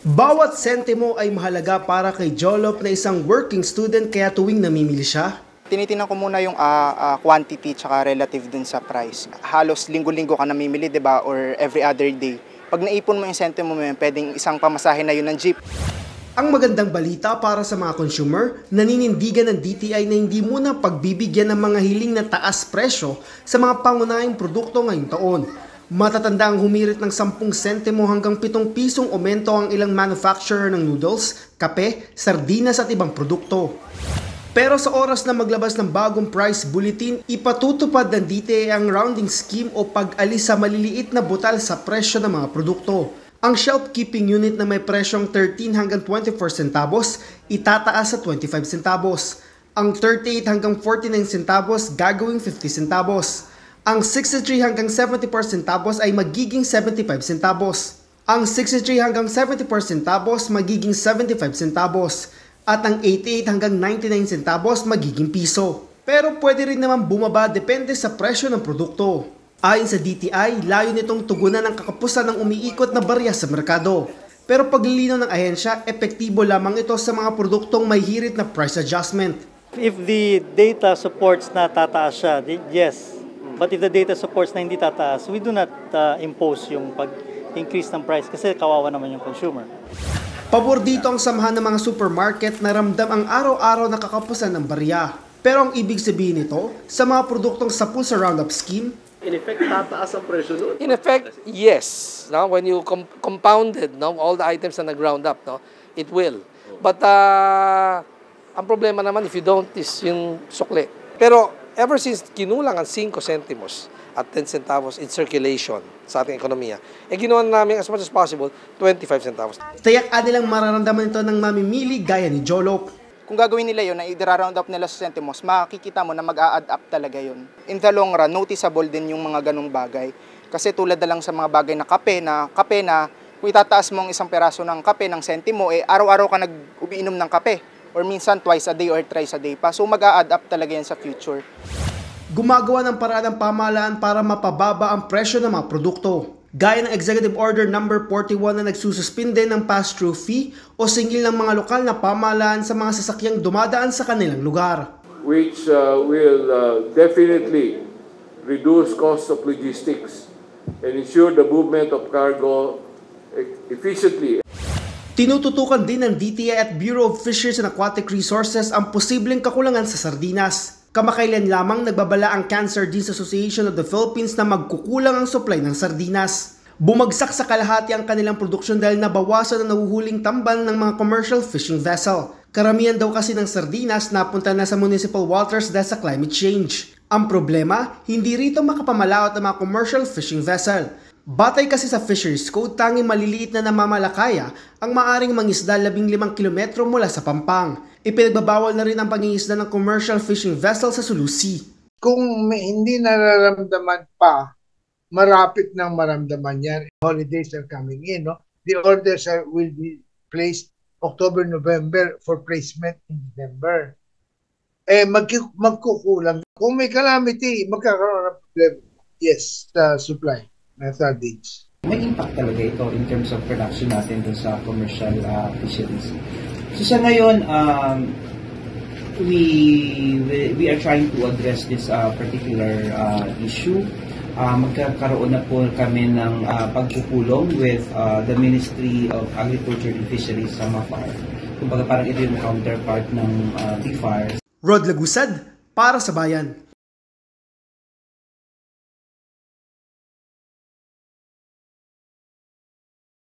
Bawat sentimo ay mahalaga para kay Jolop na isang working student kaya tuwing namimili siya. Tinitingnan ko muna yung quantity tsaka relative dun sa price. Halos linggo-linggo ka namimili, 'di ba? Or every other day. Pag naipon mo yung sentimo mo, pwedeng isang pamasahe na yun ng jeep. Ang magandang balita para sa mga consumer, naninindigan ng DTI na hindi muna pagbibigyan ng mga hiling na taas presyo sa mga pangunahing produkto ngayong taon. Matatanda ang humirit ng 10 sentimo hanggang 7 pisong aumento ang ilang manufacturer ng noodles, kape, sardinas at ibang produkto. Pero sa oras na maglabas ng bagong price bulletin, ipatutupad ng DTI ang rounding scheme o pag-alis sa maliliit na butal sa presyo ng mga produkto. Ang shelf keeping unit na may presyong 13 hanggang 24 centavos, itataas sa 25 centavos. Ang 38 hanggang 49 centavos gagawing 50 centavos. Ang 63 hanggang 74 centavos ay magiging 75 centavos. Ang 63 hanggang 74 centavos magiging 75 centavos. At ang 88 hanggang 99 centavos magiging piso. Pero pwede rin naman bumaba depende sa presyo ng produkto. Ayon sa DTI, layo nitong tugunan ang kakapusan ng umiikot na barya sa merkado. Pero paglilinaw ng ahensya, epektibo lamang ito sa mga produktong may hirit na price adjustment. If the data supports na tataas siya, yes. But if the data supports na hindi tataas, we do not impose yung pag-increase ng price kasi kawawa naman yung consumer. Pabor dito ang samahan ng mga supermarket na ramdam ang araw-araw na kakapusan ng barya. Pero ang ibig sabihin nito, sa mga produktong sapul sa Roundup Scheme, in effect, tataas ang presyo doon? In effect, yes. No? When you compounded all the items na nag-round up, it will. But ang problema naman, if you don't, is yung sukli. Pero ever since kinulang ang 5 centimos at 10 centavos in circulation sa ating ekonomiya, ginawa namin as much as possible 25 centavos. Tayak nilang mararamdaman ito ng mamimili gaya ni Jolop. Kung gagawin nila yun, na i-round up nila sa centimos, makikita mo na mag-a-add up talaga yun. In the long run, noticeable din yung mga ganong bagay. Kasi tulad na lang sa mga bagay na kape na kung itataas mo ang isang peraso ng kape ng sentimo, araw-araw ka umiinom ng kape. Or minsan twice a day or thrice a day pa. So mag-a-add up talaga yan sa future. Gumagawa ng paraan ng pamahalaan para mapababa ang presyo ng mga produkto. Gaya ng Executive Order No. 41 na nagsususpinde ng pass-through fee o singil ng mga lokal na pamahalaan sa mga sasakyang dumadaan sa kanilang lugar. Which will definitely reduce cost of logistics and ensure the movement of cargo efficiently. Tinututukan din ng DTI at Bureau of Fisheries and Aquatic Resources ang posibleng kakulangan sa sardinas. Kamakailan lamang nagbabala ang Canned Sardines Association of the Philippines na magkukulang ang supply ng sardinas. Bumagsak sa kalahati ang kanilang produksyon dahil nabawasan ang nahuhuling tambal ng mga commercial fishing vessel. Karamihan daw kasi ng sardinas napunta na sa municipal waters dahil sa climate change. Ang problema, hindi rito makapamalaot ang mga commercial fishing vessel. Batay kasi sa Fisheries Code, tanging maliliit na namamalakaya ang maaring mangisda 15 kilometro mula sa Pampang. Ipinagbabawal na rin ang pangingisda ng commercial fishing vessel sa Sulu Sea. Kung hindi nararamdaman pa, marapit nang maramdaman yan. Holidays are coming in. No? The orders will be placed October, November for placement in December. Magkukulang. Kung may calamity, magkakaroon ng problem. Yes, sa supply. Sardines. May impact talaga ito in terms of production natin dun sa commercial fisheries. So sa ngayon, we are trying to address this particular issue. Magkakaroon na po kami ng pagpupulong with the Ministry of Agriculture and Fisheries sa MAFAR. Kumbaga parang ito yung counterpart ng BFAR. Rod Lagusad, para sa Bayan.